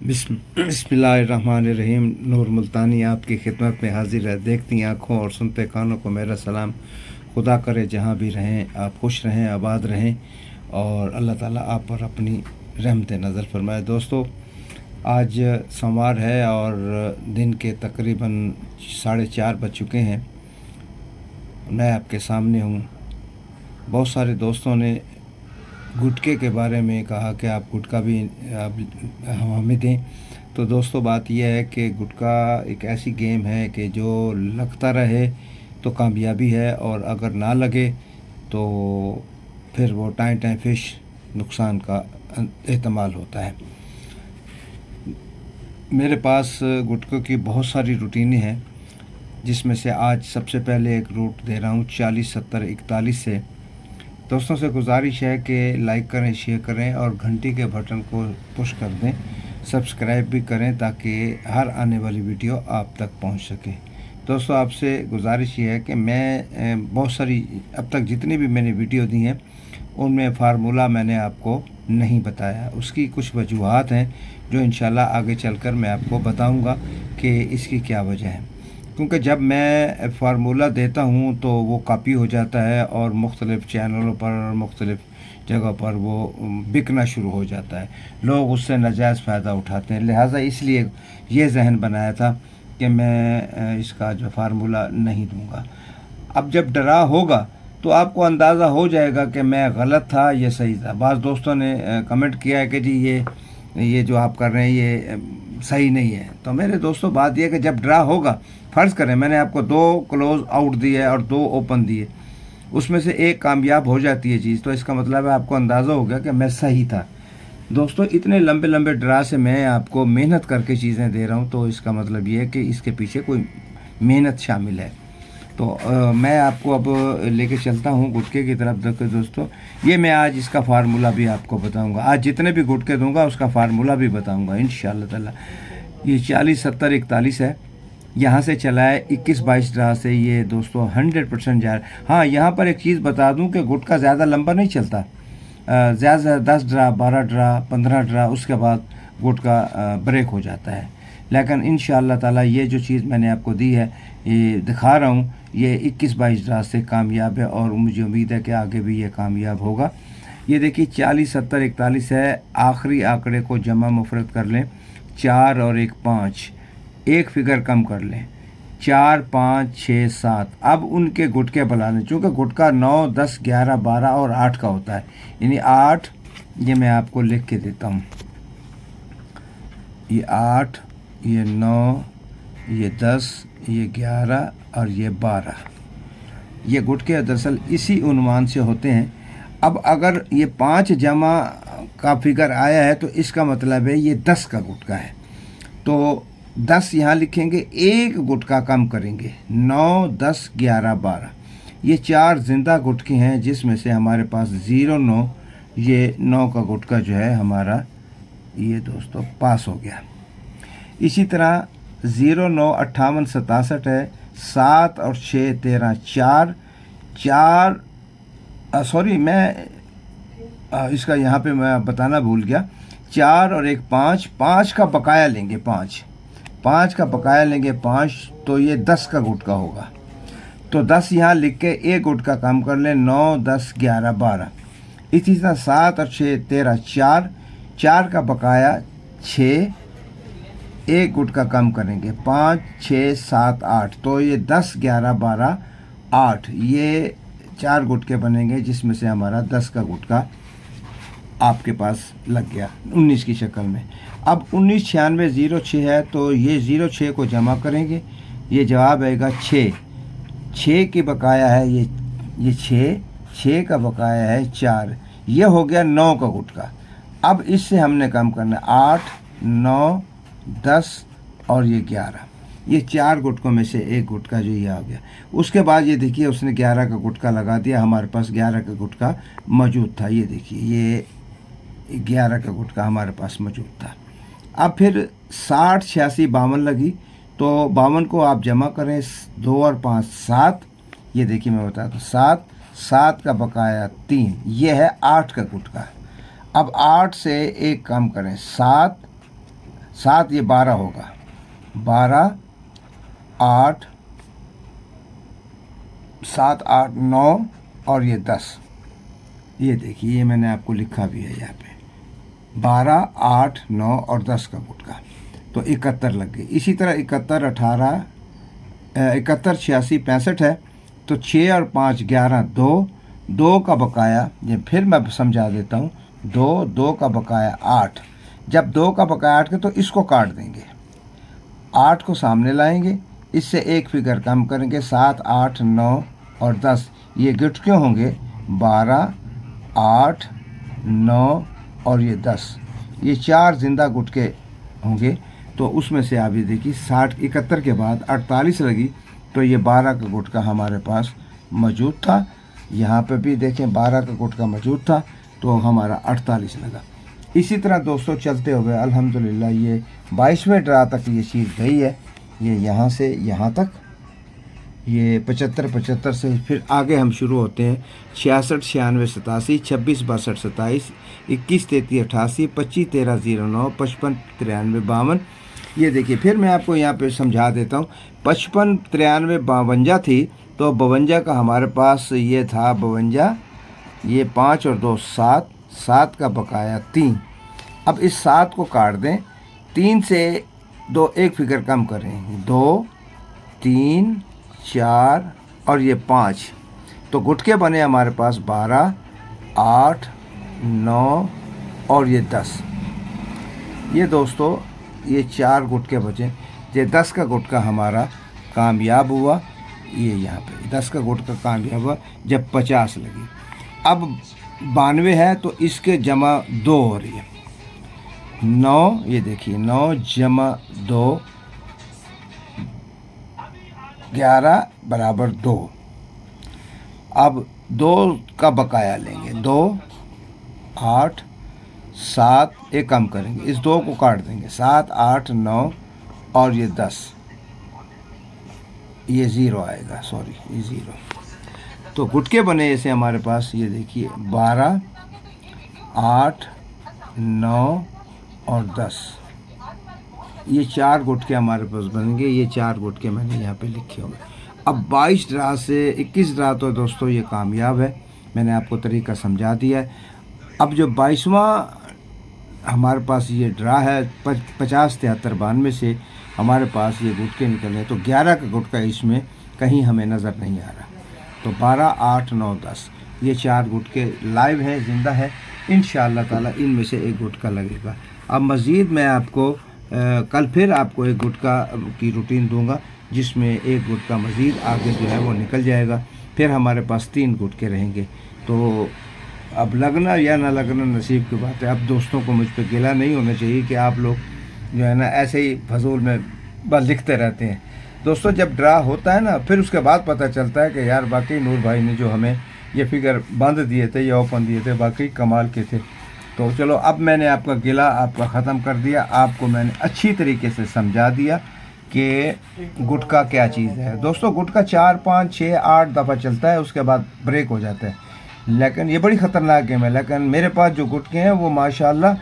बिस्मिल्लाहिर्रहमानिर्रहीम। नूर मुल्तानी आपकी खिदमत में हाजिर है। देखती आँखों और सुनते कानों को मेरा सलाम। खुदा करे जहाँ भी रहें आप खुश रहें, आबाद रहें और अल्लाह ताला आप पर अपनी रहमत नज़र फरमाए। दोस्तों, आज सोमवार है और दिन के तकरीबन 4:30 बज चुके हैं। मैं आपके सामने हूँ। बहुत सारे दोस्तों ने गुटखे के बारे में कहा कि आप गुटखा भी आप हमें दें। तो दोस्तों, बात यह है कि गुटखा एक ऐसी गेम है कि जो लगता रहे तो कामयाबी है, और अगर ना लगे तो फिर वो टाइम टाइम फिश नुकसान का एहतमाल होता है। मेरे पास गुटखों की बहुत सारी रूटीनें हैं, जिसमें से आज सबसे पहले एक रूट दे रहा हूँ 40 70 41 से। दोस्तों से गुजारिश है कि लाइक करें, शेयर करें और घंटी के बटन को पुश कर दें, सब्सक्राइब भी करें ताकि हर आने वाली वीडियो आप तक पहुंच सके। दोस्तों, आपसे गुजारिश ये है कि मैं बहुत सारी अब तक जितनी भी मैंने वीडियो दी हैं उनमें फार्मूला मैंने आपको नहीं बताया। उसकी कुछ वजूहात हैं जो इंशाल्लाह आगे चलकर मैं आपको बताऊंगा कि इसकी क्या वजह है। क्योंकि जब मैं फार्मूला देता हूँ तो वो कॉपी हो जाता है और मुख्तलिफ़ चैनलों पर और मुख्तलिफ़ जगह पर वो बिकना शुरू हो जाता है। लोग उससे नाजायज़ फ़ायदा उठाते हैं। लिहाजा इसलिए ये जहन बनाया था कि मैं इसका जो फार्मूला नहीं दूँगा। अब जब डरा होगा तो आपको अंदाज़ा हो जाएगा कि मैं गलत था या सही था। बाज़ दोस्तों ने कमेंट किया है कि जी ये जो आप कर रहे हैं ये सही नहीं है। तो मेरे दोस्तों, बात यह है कि जब ड्रा होगा, फ़र्ज़ करें मैंने आपको 2 क्लोज़ आउट दिए और 2 ओपन दिए, उसमें से एक कामयाब हो जाती है चीज़, तो इसका मतलब है आपको अंदाज़ा हो गया कि मैं सही था। दोस्तों, इतने लंबे लंबे ड्रा से मैं आपको मेहनत करके चीज़ें दे रहा हूँ, तो इसका मतलब ये है कि इसके पीछे कोई मेहनत शामिल है। तो मैं आपको अब लेके चलता हूँ गुटखे की तरफ। देखो दोस्तों, ये मैं आज इसका फार्मूला भी आपको बताऊँगा। आज जितने भी गुटखे दूँगा उसका फार्मूला भी बताऊँगा इंशाअल्लाह ताला। ये 40 70 41 है। यहाँ से चला है 21 22 ड्रा से ये दोस्तों 100% जा रहा है। हाँ, यहाँ पर एक चीज़ बता दूँ कि गुटखा ज़्यादा लंबा नहीं चलता। ज़्यादा से ज़्यादा 10 ड्रा, 12 ड्रा, 15 ड्रा, उसके बाद गुटखा ब्रेक हो जाता है। लेकिन इंशाअल्लाह ताला ये जो चीज़ मैंने आपको दी है, ये दिखा रहा हूँ, ये 21 22 ड्रा से कामयाब है और मुझे उम्मीद है कि आगे भी ये कामयाब होगा। ये देखिए 40 70 41 है। आखिरी आंकड़े को जमा मुफरत कर लें, 4 और 1 5, एक फिगर कम कर लें, 4 5 6 7। अब उनके गुटके बुला लें। चूँकि गुटका 9 10 11 12 और 8 का होता है, यानी 8, ये मैं आपको लिख के देता हूँ। ये 8, ये 9, ये 10, ये 11 और ये 12। ये गुटके दरअसल इसी उन्वान से होते हैं। अब अगर ये 5 जमा का फिगर आया है तो इसका मतलब है ये 10 का गुटका है। तो 10 यहाँ लिखेंगे, एक गुटका कम करेंगे, 9 10 11 12। ये 4 जिंदा गुटके हैं, जिसमें से हमारे पास 0 9, ये 9 का गुटका जो है हमारा ये दोस्तों पास हो गया। इसी तरह 0 9 58 67 है, 7 और 6 13 4 4। सॉरी, मैं इसका यहाँ पे मैं बताना भूल गया। 4 और 1 5, 5 का बकाया लेंगे, 5 का बकाया लेंगे 5, तो ये 10 का गुटका होगा। तो 10 यहाँ लिख के एक गुटका कम कर लें, 9 10 11 12। इसी तरह 7 और 6 13 4, 4 का बकाया 6, एक गुटका कम करेंगे, 5 6 7 8। तो ये 10 11 12 8, ये 4 गुटके बनेंगे, जिसमें से हमारा 10 का गुटका आपके पास लग गया 19 की शक्ल में। अब 19 96 06 है, तो ये 06 को जमा करेंगे, ये जवाब आएगा 6। 6 की बकाया है ये 6 का बकाया है 4, ये हो गया 9 का गुटका। अब इससे हमने कम करना 8 9 10 और ये 11। ये 4 गुटकों में से एक गुटका जो ये आ गया। उसके बाद ये देखिए उसने 11 का गुटका लगा दिया, हमारे पास 11 का गुटका मौजूद था। ये देखिए ये 11 का गुटका हमारे पास मौजूद था। अब फिर 60 86 52 लगी, तो 52 को आप जमा करें, 2 और 5 7। ये देखिए मैं बताता हूँ, 7 का बकाया 3, ये है 8 का गुटका। अब 8 से एक कम करें, 7 7 ये 12 होगा, 12 8 7 8 9 और ये 10। ये देखिए, ये मैंने आपको लिखा भी है यहाँ पे, 12 8 9 और 10 का गुटका, तो 71 लग गई। इसी तरह 71 18 71 86 65 है, तो 6 और 5 11 2 का बकाया, ये फिर मैं समझा देता हूँ, 2 का बकाया 8। जब 2 का बकाया 8 के तो इसको काट देंगे, 8 को सामने लाएंगे, इससे एक फिगर कम करेंगे, 7 8 9 और 10। ये गुटके होंगे 12 8 9 और ये 10। ये 4 जिंदा गुटके होंगे। तो उसमें से आप ये देखिए 60 71 के बाद 48 लगी, तो ये 12 का गुटका हमारे पास मौजूद था। यहाँ पे भी देखें 12 का गुटका मौजूद था, तो हमारा 48 लगा। इसी तरह दोस्तों चलते हुए अल्हम्दुलिल्लाह ये 22वें ड्रा तक ये चीज़ गई है। ये यहाँ से यहाँ तक, ये 75 से फिर आगे हम शुरू होते हैं। 66 96 87 26 62 27 21 33 88 25 13 09 55 93 52। ये देखिए, फिर मैं आपको यहाँ पे समझा देता हूँ। 55 93 52 थी, तो 52 का हमारे पास ये था 52, ये 5 और 2 7, 7 का बकाया 3। अब इस 7 को काट दें, 3 से 2 एक फिगर कम करें, 2 3 4 और ये 5, तो गुटके बने हमारे पास 12 8 9 और ये 10। ये दोस्तों ये 4 गुटके बचे। ये 10 का गुटका हमारा कामयाब हुआ, ये यहाँ पे 10 का गुटका कामयाब हुआ जब 50 लगी। अब 92 है, तो इसके जमा 2 हो रही है, 9, ये देखिए 9 जमा 2 11 बराबर 2। अब 2 का बकाया लेंगे, 2 8 7 एक कम करेंगे, इस 2 को काट देंगे, 7 8 9 और ये 10, ये 0 आएगा, सॉरी ये 0। तो गुटके बने ऐसे हमारे पास, ये देखिए 12 8 9 और 10। ये 4 गुटके हमारे पास बनेंगे। ये 4 गुटके मैंने यहाँ पे लिखे होंगे। अब 22 ड्रा से 21 ड्रा तो दोस्तों ये कामयाब है, मैंने आपको तरीका समझा दिया है। अब जो 22वां हमारे पास ये ड्रा है, 50 73 92 से हमारे पास ये गुटके निकले हैं, तो 11 का गुटका इसमें कहीं हमें नज़र नहीं आ रहा। तो 12 8 9 10 ये 4 गुटके लाइव है, ज़िंदा है। इंशाअल्लाह ताला इनमें से एक गुटका लगेगा। अब मज़ीद मैं आपको कल फिर आपको एक गुटका की रूटीन दूंगा, जिसमें एक गुटका मज़ीद आगे जो है वो निकल जाएगा। फिर हमारे पास 3 गुटके रहेंगे। तो अब लगना या ना लगना नसीब की बात है। अब दोस्तों को मुझ पर गिला नहीं होना चाहिए कि आप लोग जो है ना ऐसे ही फजूल में बस लिखते रहते हैं। दोस्तों जब ड्रा होता है ना, फिर उसके बाद पता चलता है कि यार वाकई नूर भाई ने जो हमें ये फिगर बंद दिए थे या ओपन दिए थे वाकई कमाल के थे। तो चलो, अब मैंने आपका गिला आपका ख़त्म कर दिया, आपको मैंने अच्छी तरीके से समझा दिया कि गुटका क्या चीज़ है। दोस्तों गुटका 4 5 6 8 दफ़ा चलता है, उसके बाद ब्रेक हो जाता है, लेकिन ये बड़ी ख़तरनाक गेम है। लेकिन मेरे पास जो गुटके हैं वो माशाल्लाह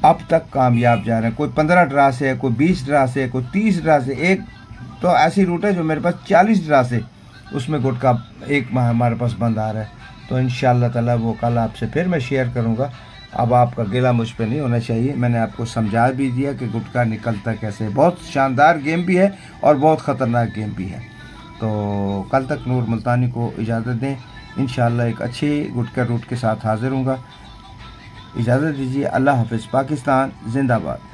अब तक कामयाब जा रहे हैं। कोई 15 ड्रा से है, कोई 20 ड्रा से, कोई 30 ड्रा से। एक तो ऐसी रूट है जो मेरे पास 40 ड्रा से उसमें गुटका एक माह हमारे पास बंद आ रहा है। तो इंशाअल्लाह ताला वो कल आपसे फिर मैं शेयर करूँगा। अब आपका गिला मुझ पे नहीं होना चाहिए। मैंने आपको समझा भी दिया कि गुटका निकलता कैसे। बहुत शानदार गेम भी है और बहुत ख़तरनाक गेम भी है। तो कल तक नूर मुल्तानी को इजाज़त दें। इंशाअल्लाह एक अच्छे गुटका रूट के साथ हाज़िर हूँगा। इजाज़त दीजिए। अल्लाह हाफ़िज़। पाकिस्तान ज़िंदाबाद।